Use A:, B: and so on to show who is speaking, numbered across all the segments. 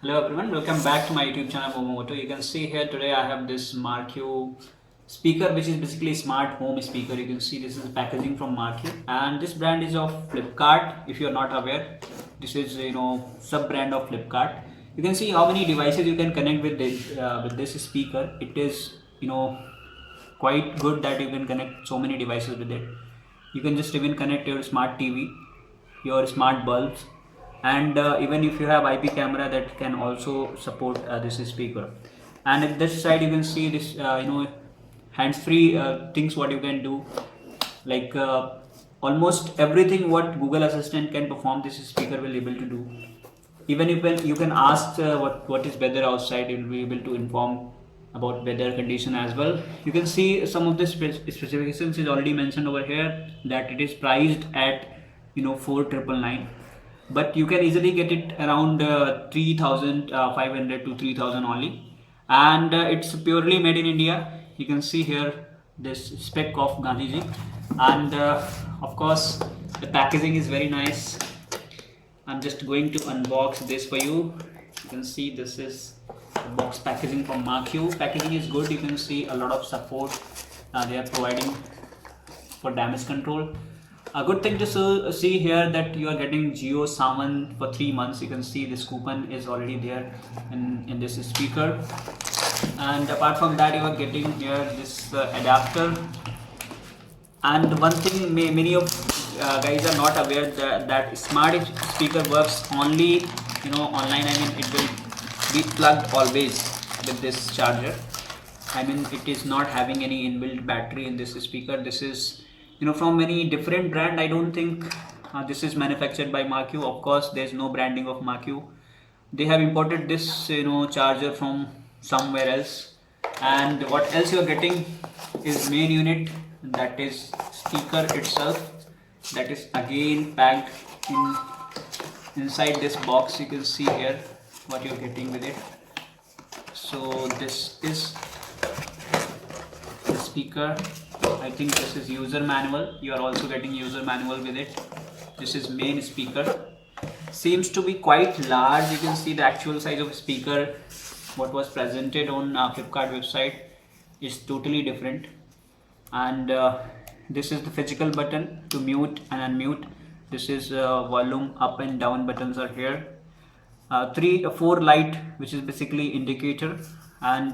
A: Hello everyone, welcome back to my YouTube channel Momomoto. You can see here today I have this Marq speaker, which is basically smart home speaker. You can see this is packaging from Marq, and this brand is of Flipkart. If you are not aware, this is sub brand of Flipkart. You can see how many devices you can connect with this speaker. It is quite good that you can connect so many devices with it. You can just even connect your smart TV, your smart bulbs, and even if you have IP camera, that can also support this speaker. And at this side you can see this hands-free things what you can do, like almost everything what Google Assistant can perform, this speaker will able to do. Even if you can ask what is weather outside, it will be able to inform about weather condition as well. You can see some of the specifications is already mentioned over here, that it is priced at 4,999, but you can easily get it around 3,500 to 3,000 only, and it's purely made in India. You can see here this spec of Gandhiji, and of course the packaging is very nice. I'm just going to unbox this for you. You can see this is box packaging from Marq. Packaging is good. You can see a lot of support they are providing for damage control. A good thing to see here that you are getting Jio Savan for 3 months. You can see this coupon is already there in this speaker. And apart from that, you are getting here this adapter. And one thing many of guys are not aware, that smart speaker works only online. I mean, it will be plugged always with this charger. I mean, it is not having any inbuilt battery in this speaker. This is from many different brand. I don't think this is manufactured by Marq. Of course, there is no branding of Marq. They have imported this charger from somewhere else. And what else you are getting is main unit, that is speaker itself, that is again packed inside this box. You can see here what you're getting with it. So this is the speaker. I think this is user manual. You are also getting user manual with it. This is main speaker. Seems to be quite large. You can see the actual size of speaker what was presented on Flipkart website is totally different. And this is the physical button to mute and unmute. This is volume up and down buttons are here. 4 light, which is basically indicator, and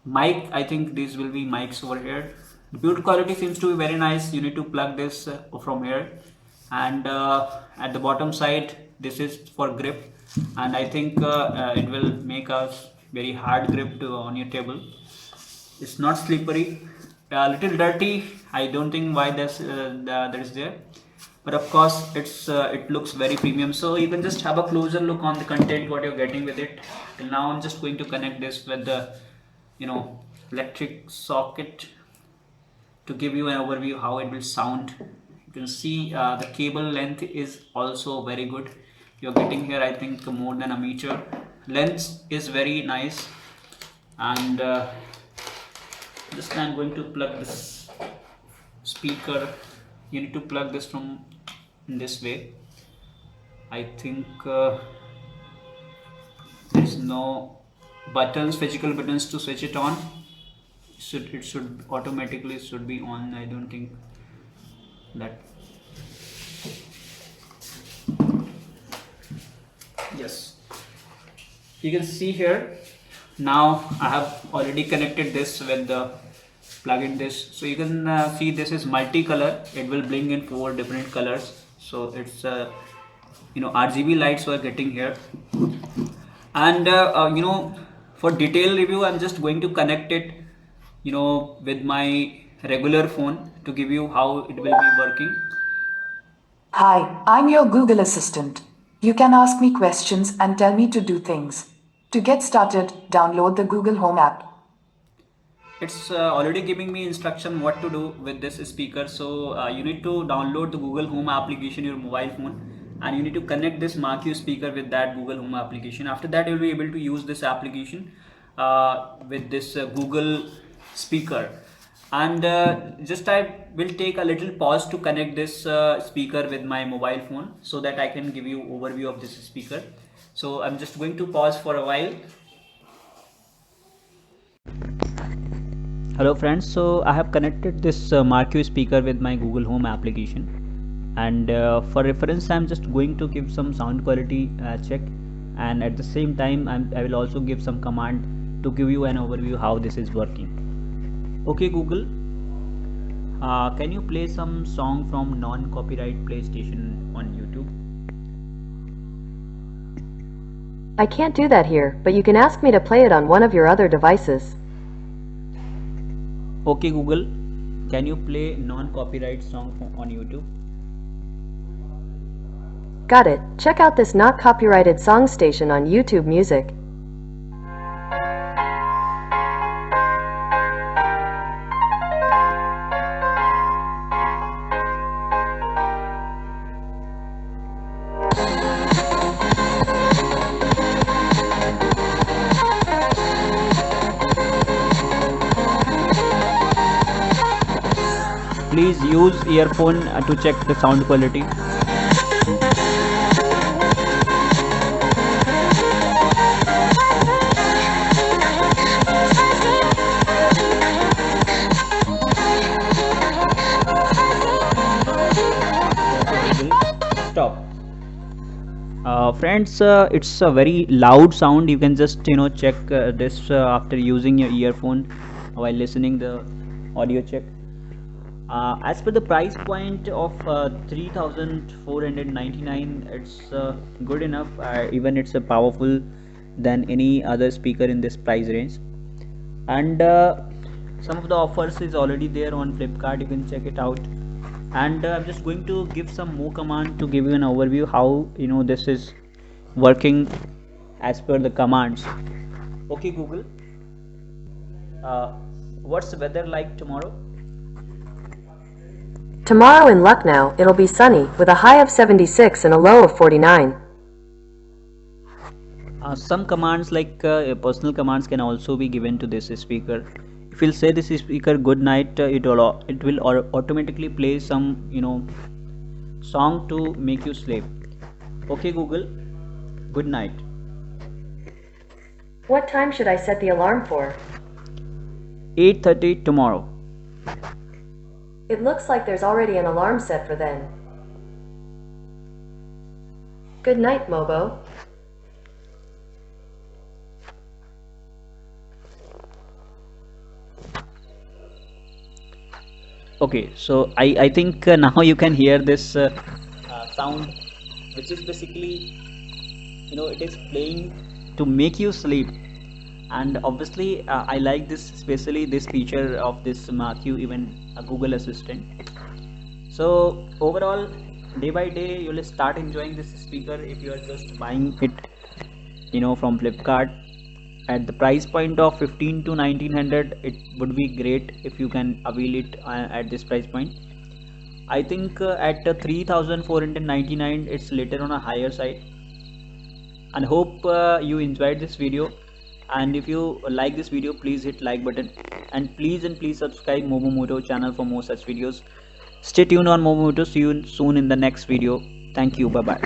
A: mic. I think these will be mics over here. The build quality seems to be very nice. You need to plug this from here, and at the bottom side this is for grip, and I think it will make a very hard grip on your table. It's not slippery. A little dirty. I don't think why that is there, but of course it looks very premium. So you can just have a closer look on the content what you're getting with it. Till now I'm just going to connect this with the electric socket to give you an overview how it will sound. You can see the cable length is also very good. You're getting here I think more than a meter. Length is very nice, and just I'm going to plug this speaker. You need to plug this from this way. I think there's no buttons, physical buttons to switch it on. It should automatically should be on. I don't think that. Yes, you can see here. Now I have already connected this with the plug in this, so you can see this is multicolor. It will bring in 4 different colors. So it's RGB lights we are getting here. And for detail review, I'm just going to connect it with my regular phone to give you how it will be working.
B: Hi, I'm your Google Assistant. You can ask me questions and tell me to do things. To get started, download the Google Home app.
A: It's already giving me instruction what to do with this speaker. So you need to download the Google Home application in your mobile phone, and you need to connect this Marq speaker with that Google Home application. After that, you'll be able to use this application with this Google speaker. And just I will take a little pause to connect this speaker with my mobile phone, so that I can give you overview of this speaker. So I'm just going to pause for a while. Hello friends, so I have connected this Marq speaker with my Google Home application, and for reference I'm just going to give some sound quality check, and at the same time I will also give some command to give you an overview how this is working. Okay Google, can you play some song from non-copyright PlayStation on YouTube?
C: I can't do that here, but you can ask me to play it on one of your other devices.
A: Okay Google, can you play non-copyright song on YouTube?
C: Got it. Check out this not copyrighted song station on YouTube Music.
A: Please use earphone to check the sound quality. Stop. Friends, it's a very loud sound. You can just check this after using your earphone while listening the audio check. As per the price point of 3,499, it's good enough. Even it's powerful than any other speaker in this price range. And some of the offers is already there on Flipkart. You can check it out. And I'm just going to give some more command to give you an overview how this is working as per the commands. Okay Google, what's the weather like tomorrow?
C: Tomorrow in Lucknow, it'll be sunny, with a high of 76 and a low of 49.
A: Some commands like personal commands can also be given to this speaker. If you'll say this speaker good night, it will automatically play some song to make you sleep. Okay Google, good night.
C: What time should I set the alarm for?
A: 8:30 tomorrow.
C: It looks like there's already an alarm set for then. Good night, Mobo.
A: Okay, so I think now you can hear this sound, which is basically it is playing to make you sleep. And obviously I like this, especially this feature of this Marq, even a Google Assistant. So overall, day by day you will start enjoying this speaker if you are just buying it from Flipkart at the price point of 15 to 1900. It would be great if you can avail it at this price point. I think at 3,499 it's later on a higher side. And hope you enjoyed this video, and if you like this video, please hit like button, and please subscribe Momomoto channel for more such videos. Stay tuned on Momomoto. See you soon in the next video. Thank you. Bye bye.